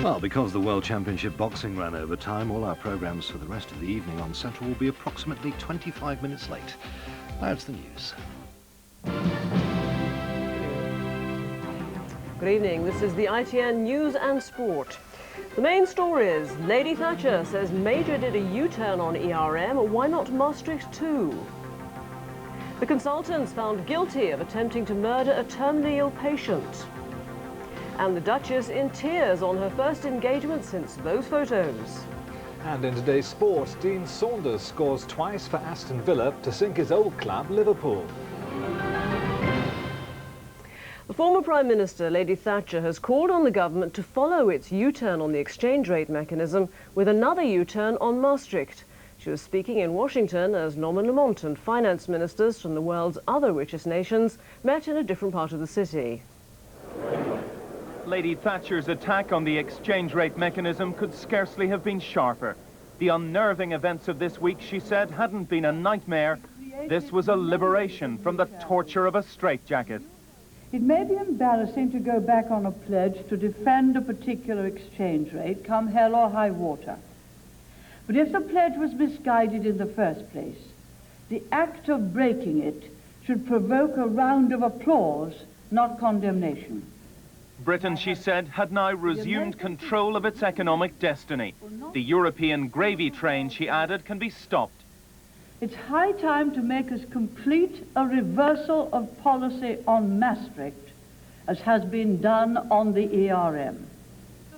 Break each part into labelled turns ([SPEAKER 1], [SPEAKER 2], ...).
[SPEAKER 1] Well, because the World Championship boxing ran over time, all our programmes for the rest of the evening on Central will be approximately 25 minutes late. Now it's the news.
[SPEAKER 2] Good evening. This is the ITN News and Sport. The main story is Lady Thatcher says Major did a U-turn on ERM. Why not Maastricht too? The consultants found guilty of attempting to murder a terminally ill patient. And the Duchess in tears on her first engagement since those photos.
[SPEAKER 3] And in today's sport, Dean Saunders scores twice for Aston Villa to sink his old club, Liverpool.
[SPEAKER 2] The former Prime Minister, Lady Thatcher, has called on the government to follow its U-turn on the exchange rate mechanism with another U-turn on Maastricht. She was speaking in Washington as Norman Lamont and finance ministers from the world's other richest nations met in a different part of the city.
[SPEAKER 4] Lady Thatcher's attack on the exchange rate mechanism could scarcely have been sharper. The unnerving events of this week, she said, hadn't been a nightmare. This was a liberation from the torture of a straitjacket.
[SPEAKER 5] It may be embarrassing to go back on a pledge to defend a particular exchange rate, come hell or high water. But if the pledge was misguided in the first place, the act of breaking it should provoke a round of applause, not condemnation.
[SPEAKER 4] Britain, she said, had now resumed control of its economic destiny. The European gravy train, she added, can be stopped.
[SPEAKER 5] It's high time to make as complete a reversal of policy on Maastricht as has been done on the ERM.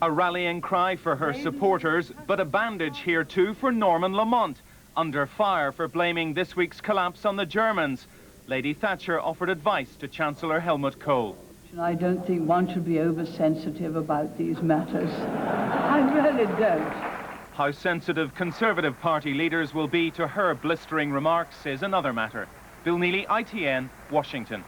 [SPEAKER 4] A rallying cry for her supporters, but a bandage here too for Norman Lamont, under fire for blaming this week's collapse on the Germans. Lady Thatcher offered advice to Chancellor Helmut Kohl.
[SPEAKER 5] I don't think one should be oversensitive about these matters. I really don't.
[SPEAKER 4] How sensitive Conservative Party leaders will be to her blistering remarks is another matter. Bill Neely, ITN, Washington.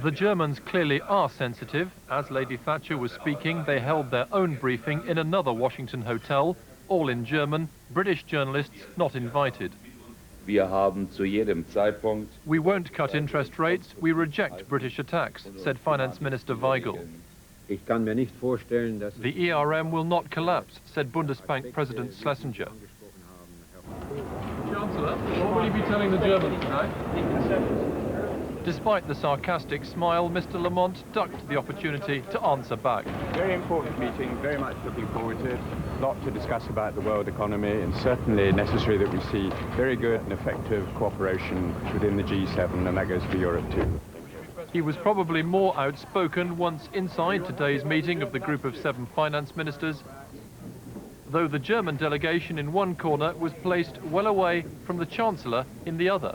[SPEAKER 6] The Germans clearly are sensitive. As Lady Thatcher was speaking, they held their own briefing in another Washington hotel, all in German, British journalists not invited.
[SPEAKER 7] We
[SPEAKER 6] won't cut interest rates, we reject British attacks, said Finance Minister Weigel. The ERM will not collapse, said Bundesbank President Schlesinger. Chancellor, what will you be telling the Germans tonight? Despite the sarcastic smile, Mr. Lamont ducked the opportunity to answer back.
[SPEAKER 8] Very important meeting, very much looking forward to it. A lot to discuss about the world economy, and certainly necessary that we see very good and effective cooperation within the G7, and that goes for Europe too.
[SPEAKER 6] He was probably more outspoken once inside today's meeting of the group of 7 finance ministers, though the German delegation in one corner was placed well away from the Chancellor in the other.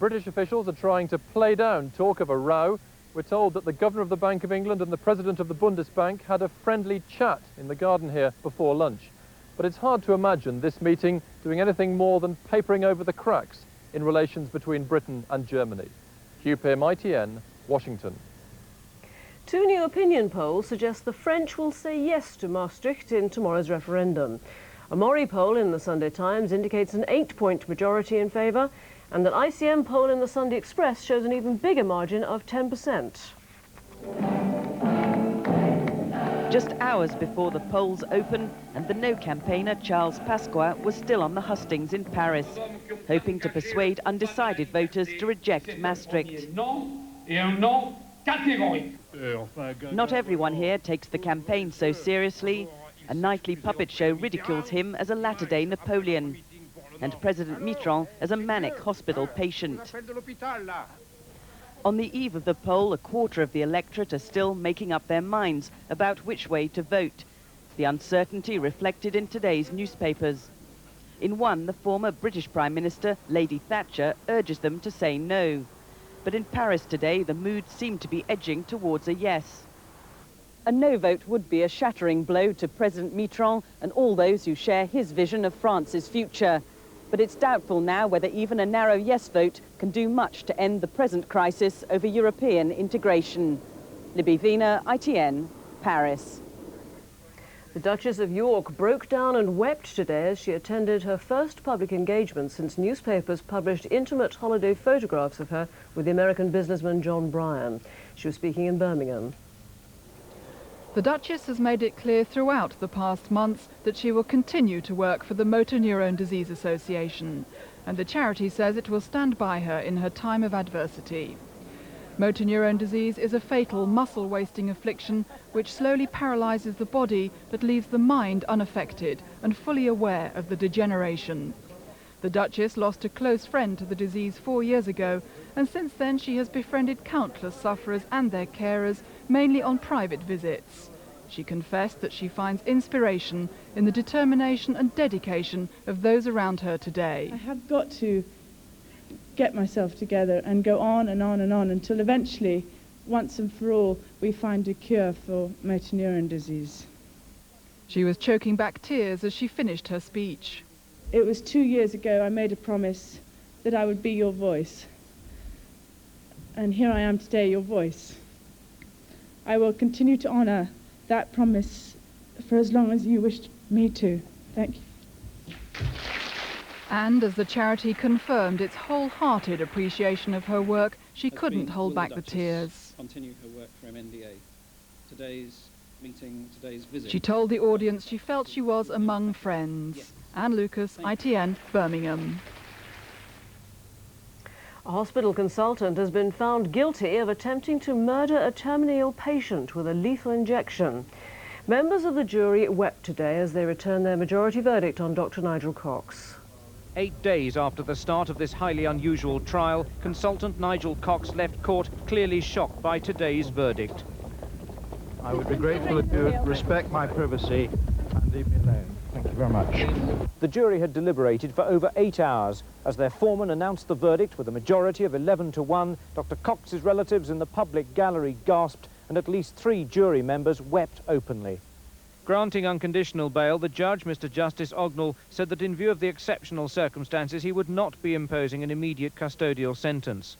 [SPEAKER 6] British officials are trying to play down talk of a row. We're told that the Governor of the Bank of England and the President of the Bundesbank had a friendly chat in the garden here before lunch. But it's hard to imagine this meeting doing anything more than papering over the cracks in relations between Britain and Germany. Hugh Pym, ITN, Washington.
[SPEAKER 2] 2 new opinion polls suggest the French will say yes to Maastricht in tomorrow's referendum. A Mori poll in the Sunday Times indicates an 8-point majority in favour, and an ICM poll in the Sunday Express shows an even bigger margin of 10%.
[SPEAKER 9] Just hours before the polls open, and the No campaigner Charles Pasqua was still on the hustings in Paris, hoping to persuade undecided voters to reject Maastricht. Not everyone here takes the campaign so seriously. A nightly puppet show ridicules him as a latter-day Napoleon, and President Mitterrand as a manic hospital patient. On the eve of the poll, a quarter of the electorate are still making up their minds about which way to vote. The uncertainty reflected in today's newspapers. In one, the former British Prime Minister, Lady Thatcher, urges them to say no. But in Paris today, the mood seemed to be edging towards a yes. A no vote would be a shattering blow to President Mitterrand and all those who share his vision of France's future. But it's doubtful now whether even a narrow yes vote can do much to end the present crisis over European integration. Libby Wiener, ITN, Paris.
[SPEAKER 2] The Duchess of York broke down and wept today as she attended her first public engagement since newspapers published intimate holiday photographs of her with the American businessman John Bryan. She was speaking in Birmingham.
[SPEAKER 7] The Duchess has made it clear throughout the past months that she will continue to work for the Motor Neurone Disease Association, and the charity says it will stand by her in her time of adversity. Motor neurone disease is a fatal muscle-wasting affliction which slowly paralyses the body but leaves the mind unaffected and fully aware of the degeneration. The Duchess lost a close friend to the disease 4 years ago, and since then she has befriended countless sufferers and their carers, mainly on private visits. She confessed that she finds inspiration in the determination and dedication of those around her today.
[SPEAKER 10] I have got to get myself together and go on and on and on until eventually, once and for all, we find a cure for motor neuron disease.
[SPEAKER 7] She was choking back tears as she finished her speech.
[SPEAKER 10] It was 2 years ago I made a promise that I would be your voice. And here I am today, your voice. I will continue to honour that promise for as long as you wished me to. Thank you.
[SPEAKER 7] And as the charity confirmed its wholehearted appreciation of her work, she couldn't hold back the tears.
[SPEAKER 11] Continue her work for MNDA. Today's meeting, today's visit.
[SPEAKER 7] She told the audience she felt she was among friends. Anne Lucas, ITN, Birmingham.
[SPEAKER 2] A hospital consultant has been found guilty of attempting to murder a terminally ill patient with a lethal injection. Members of the jury wept today as they returned their majority verdict on Dr. Nigel Cox.
[SPEAKER 12] 8 days after the start of this highly unusual trial, consultant Nigel Cox left court clearly shocked by today's verdict.
[SPEAKER 13] I would be grateful if you would respect my privacy and leave me alone. Thank you very much.
[SPEAKER 12] The jury had deliberated for over 8 hours. As their foreman announced the verdict with a majority of 11 to 1, Dr. Cox's relatives in the public gallery gasped, and at least 3 jury members wept openly. Granting unconditional bail, the judge, Mr. Justice Ognall, said that in view of the exceptional circumstances, he would not be imposing an immediate custodial sentence.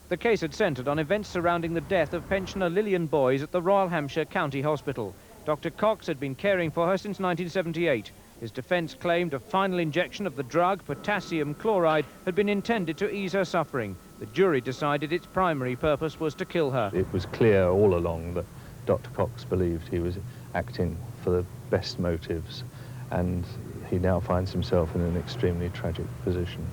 [SPEAKER 12] The case had centred on events surrounding the death of pensioner Lillian Boys at the Royal Hampshire County Hospital. Dr. Cox had been caring for her since 1978. His defence claimed a final injection of the drug, potassium chloride, had been intended to ease her suffering. The jury decided its primary purpose was to kill her.
[SPEAKER 14] It was clear all along that Dr. Cox believed he was acting for the best motives, and he now finds himself in an extremely tragic position.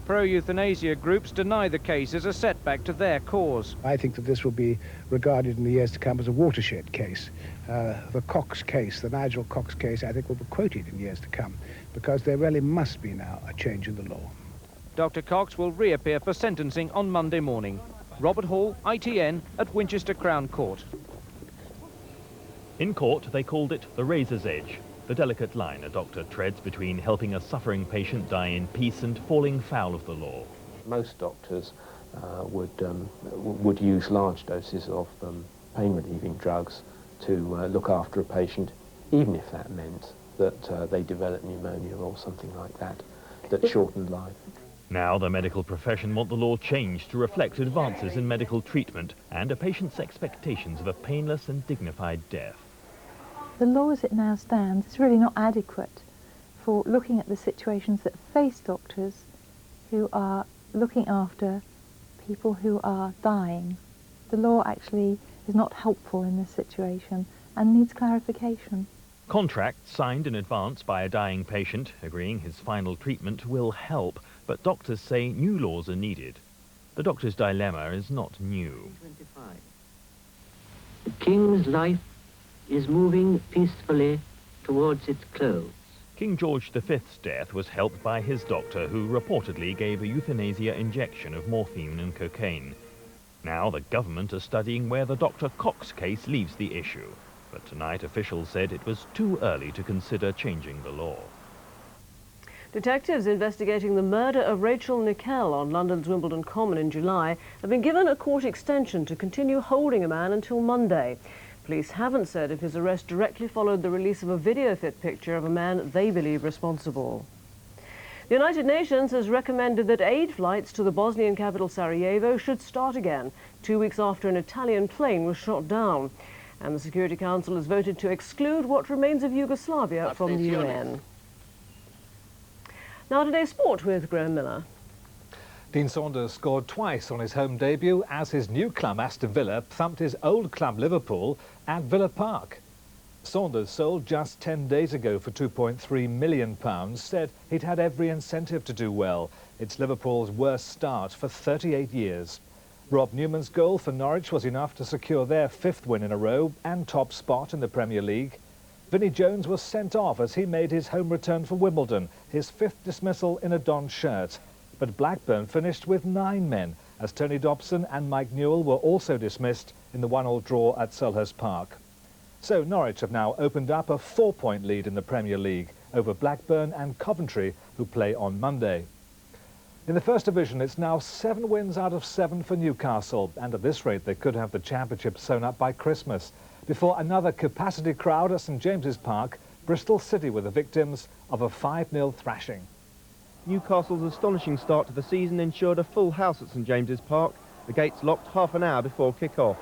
[SPEAKER 12] Pro-euthanasia groups deny the case as a setback to their cause.
[SPEAKER 15] I think that this will be regarded in the years to come as a watershed case. The Cox case, the Nigel Cox case, I think will be quoted in years to come, because there really must be now a change in the law.
[SPEAKER 12] Dr. Cox will reappear for sentencing on Monday morning. Robert Hall, ITN, at Winchester Crown Court.
[SPEAKER 16] In court, they called it the razor's edge, the delicate line a doctor treads between helping a suffering patient die in peace and falling foul of the law.
[SPEAKER 17] Most doctors would use large doses of pain-relieving drugs to look after a patient, even if that meant that they developed pneumonia or something like that, that shortened life.
[SPEAKER 16] Now the medical profession want the law changed to reflect advances in medical treatment and a patient's expectations of a painless and dignified death.
[SPEAKER 18] The law as it now stands is really not adequate for looking at the situations that face doctors who are looking after people who are dying. The law actually is not helpful in this situation and needs clarification.
[SPEAKER 16] Contracts signed in advance by a dying patient agreeing his final treatment will help, but doctors say new laws are needed. The doctor's dilemma is not new.
[SPEAKER 19] The King's life is moving peacefully towards its close.
[SPEAKER 16] King George V's death was helped by his doctor, who reportedly gave a euthanasia injection of morphine and cocaine. Now the government are studying where the Dr. Cox case leaves the issue. But tonight officials said it was too early to consider changing the law.
[SPEAKER 2] Detectives investigating the murder of Rachel Nickel on London's Wimbledon Common in July have been given a court extension to continue holding a man until Monday. Police haven't said if his arrest directly followed the release of a video-fit picture of a man they believe responsible. The United Nations has recommended that aid flights to the Bosnian capital Sarajevo should start again, 2 weeks after an Italian plane was shot down. And the Security Council has voted to exclude what remains of Yugoslavia from the UN. Now today's sport with Graham Miller.
[SPEAKER 3] Dean Saunders scored twice on his home debut as his new club Aston Villa thumped his old club Liverpool at Villa Park. Saunders, sold just 10 days ago for £2.3 million, said he'd had every incentive to do well. It's Liverpool's worst start for 38 years. Rob Newman's goal for Norwich was enough to secure their 5th win in a row and top spot in the Premier League. Vinnie Jones was sent off as he made his home return for Wimbledon, his 5th dismissal in a Don shirt. But Blackburn finished with 9 men, as Tony Dobson and Mike Newell were also dismissed in the 1-1 draw at Selhurst Park. So Norwich have now opened up a 4-point lead in the Premier League over Blackburn and Coventry, who play on Monday. In the First Division, it's now 7 wins out of 7 for Newcastle, and at this rate they could have the championship sewn up by Christmas. Before another capacity crowd at St James's Park, Bristol City were the victims of a 5-0 thrashing.
[SPEAKER 20] Newcastle's astonishing start to the season ensured a full house at St James's Park. The gates locked half an hour before kick-off.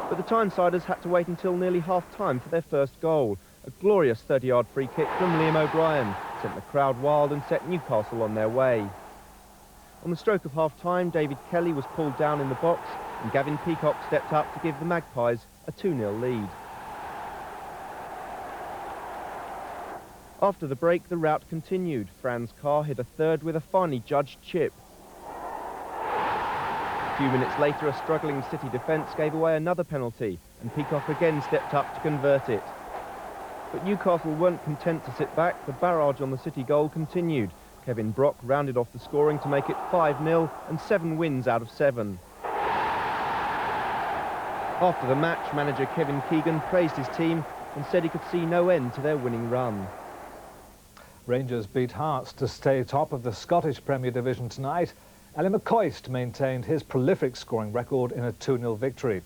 [SPEAKER 20] But the Tynesiders had to wait until nearly half-time for their first goal. A glorious 30-yard free kick from Liam O'Brien sent the crowd wild and set Newcastle on their way. On the stroke of half-time, David Kelly was pulled down in the box and Gavin Peacock stepped up to give the Magpies a 2-0 lead. After the break, the rout continued. Franz Carr hit a third with a finely judged chip. A few minutes later, a struggling City defence gave away another penalty, and Peacock again stepped up to convert it. But Newcastle weren't content to sit back. The barrage on the City goal continued. Kevin Brock rounded off the scoring to make it 5-0 and 7 wins out of 7. After the match, manager Kevin Keegan praised his team and said he could see no end to their winning run.
[SPEAKER 3] Rangers beat Hearts to stay top of the Scottish Premier Division tonight. Ally McCoist maintained his prolific scoring record in a 2-0 victory.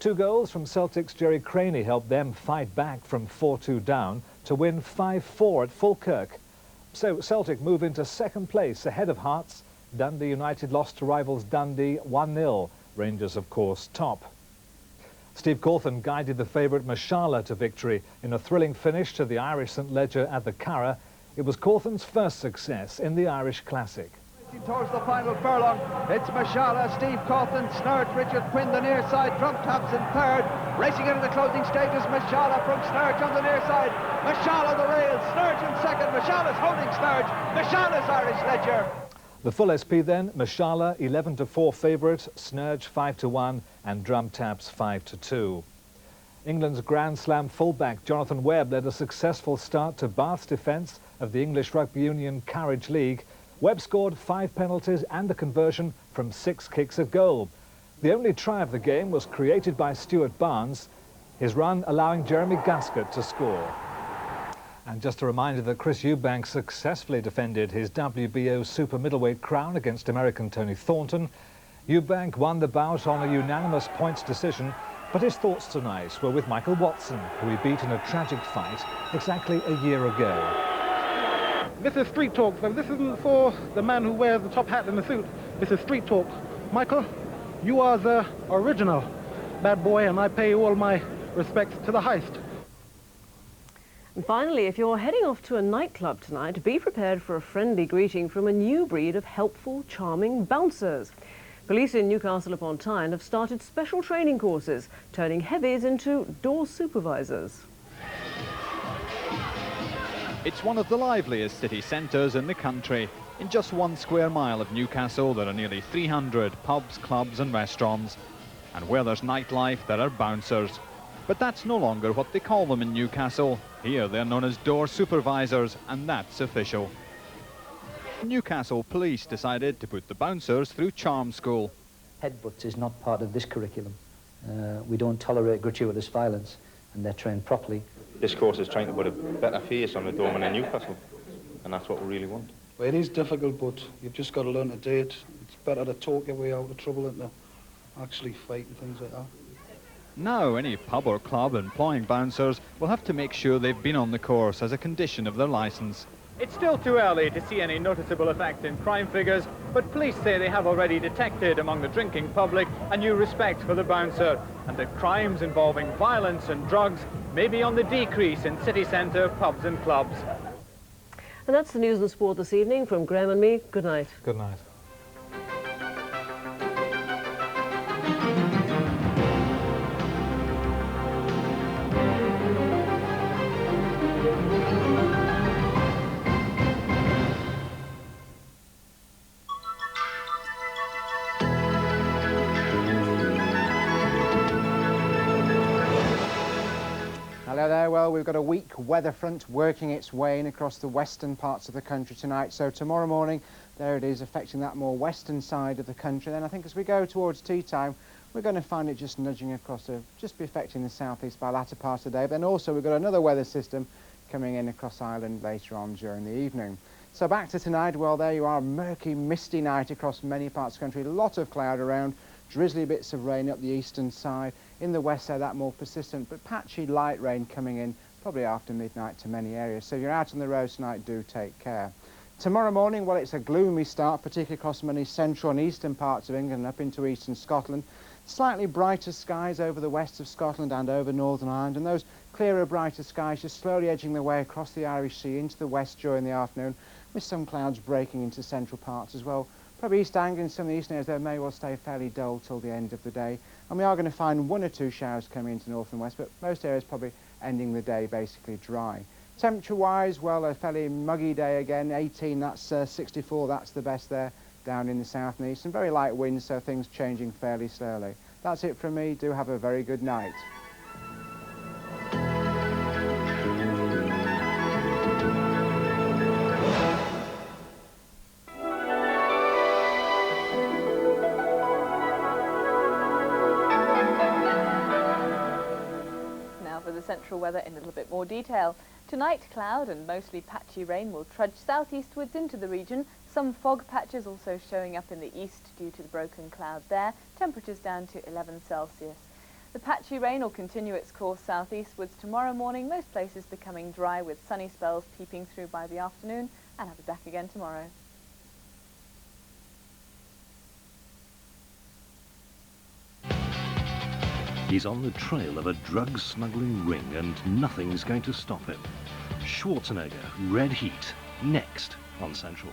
[SPEAKER 3] 2 goals from Celtic's Gerry Craney helped them fight back from 4-2 down to win 5-4 at Falkirk. So Celtic move into 2nd place ahead of Hearts. Dundee United lost to rivals Dundee 1-0. Rangers, of course, top. Steve Cawthon guided the favourite Mashala to victory in a thrilling finish to the Irish St Ledger at the Carra. It was Cawthon's first success in the Irish Classic.
[SPEAKER 21] Towards the final furlong, it's Mashala, Steve Cawthon, Snurge, Richard Quinn, the near side, Drum Taps in 3rd. Racing into the closing stages, Mashala from Snurge on the near side. Mashala the rails, Snurge in 2nd, Mashala's holding Snurge, Mashala's Irish Ledger.
[SPEAKER 3] The full SP then, Mashala 11-4 favourite, Snurge 5-1 and Drum Taps 5-2. England's Grand Slam fullback Jonathan Webb led a successful start to Bath's defence of the English Rugby Union Carriage League. Webb scored 5 penalties and a conversion from 6 kicks at goal. The only try of the game was created by Stuart Barnes, his run allowing Jeremy Gaskett to score. And just a reminder that Chris Eubank successfully defended his WBO super middleweight crown against American Tony Thornton. Eubank won the bout on a unanimous points decision, but his thoughts tonight were with Michael Watson, who he beat in a tragic fight exactly a year ago.
[SPEAKER 22] This is street talk, so this isn't for the man who wears the top hat and the suit. This is street talk. Michael, you are the original bad boy, and I pay all my respects to the heist.
[SPEAKER 2] And finally, if you're heading off to a nightclub tonight, be prepared for a friendly greeting from a new breed of helpful, charming bouncers. Police in Newcastle upon Tyne have started special training courses, turning heavies into door supervisors.
[SPEAKER 23] It's one of the liveliest city centres in the country. In just 1 square mile of Newcastle, there are nearly 300 pubs, clubs and restaurants. And where there's nightlife, there are bouncers. But that's no longer what they call them in Newcastle. Here they're known as door supervisors, and that's official. Newcastle Police decided to put the bouncers through charm school.
[SPEAKER 24] Headbutts is not part of this curriculum. We don't tolerate gratuitous violence, and they're trained properly.
[SPEAKER 25] This course is trying to put a better face on the doorman in Newcastle, and that's what we really want.
[SPEAKER 26] Well, it is difficult, but you've just got to learn to do it. It's better to talk your way out of trouble than to actually fight and things like that.
[SPEAKER 23] Now, any pub or club employing bouncers will have to make sure they've been on the course as a condition of their licence. It's still too early to see any noticeable effect in crime figures, but police say they have already detected among the drinking public a new respect for the bouncer, and that crimes involving violence and drugs may be on the decrease in city centre pubs and clubs.
[SPEAKER 2] And that's the news and sport this evening from Graham and me. Good night.
[SPEAKER 3] Good night.
[SPEAKER 1] Hello there. Well, we've got a weak weather front working its way in across the western parts of the country tonight. So tomorrow morning, there it is, affecting that more western side of the country. Then I think as we go towards tea time, we're going to find it just nudging across to just be affecting the southeast by latter part of the day. But then also we've got another weather system coming in across Ireland later on during the evening. So back to tonight. Well, there you are, a murky, misty night across many parts of the country. A lot of cloud around, drizzly bits of rain up the eastern side. In the west side, that more persistent, but patchy light rain coming in probably after midnight to many areas. So if you're out on the road tonight, do take care. Tomorrow morning, well, it's a gloomy start, particularly across many central and eastern parts of England and up into eastern Scotland. Slightly brighter skies over the west of Scotland and over Northern Ireland, and those clearer, brighter skies just slowly edging their way across the Irish Sea into the west during the afternoon, with some clouds breaking into central parts as well. Probably East Anglia and some of the eastern areas there may well stay fairly dull till the end of the day. And we are going to find one or two showers coming into north and west, but most areas probably ending the day basically dry. Temperature-wise, well, a fairly muggy day again. 18, that's 64, that's the best there down in the south and east. And very light winds, so things changing fairly slowly. That's it from me. Do have a very good night.
[SPEAKER 4] Central weather in a little bit more detail. Tonight, cloud and mostly patchy rain will trudge southeastwards into the region. Some fog patches also showing up in the east due to the broken cloud there. Temperatures down to 11 Celsius. The patchy rain will continue its course southeastwards tomorrow morning, most places becoming dry with sunny spells peeping through by the afternoon, and I'll be back again tomorrow.
[SPEAKER 5] He's on the trail of a drug-smuggling ring and nothing's going to stop him. Schwarzenegger, Red Heat, next on Central.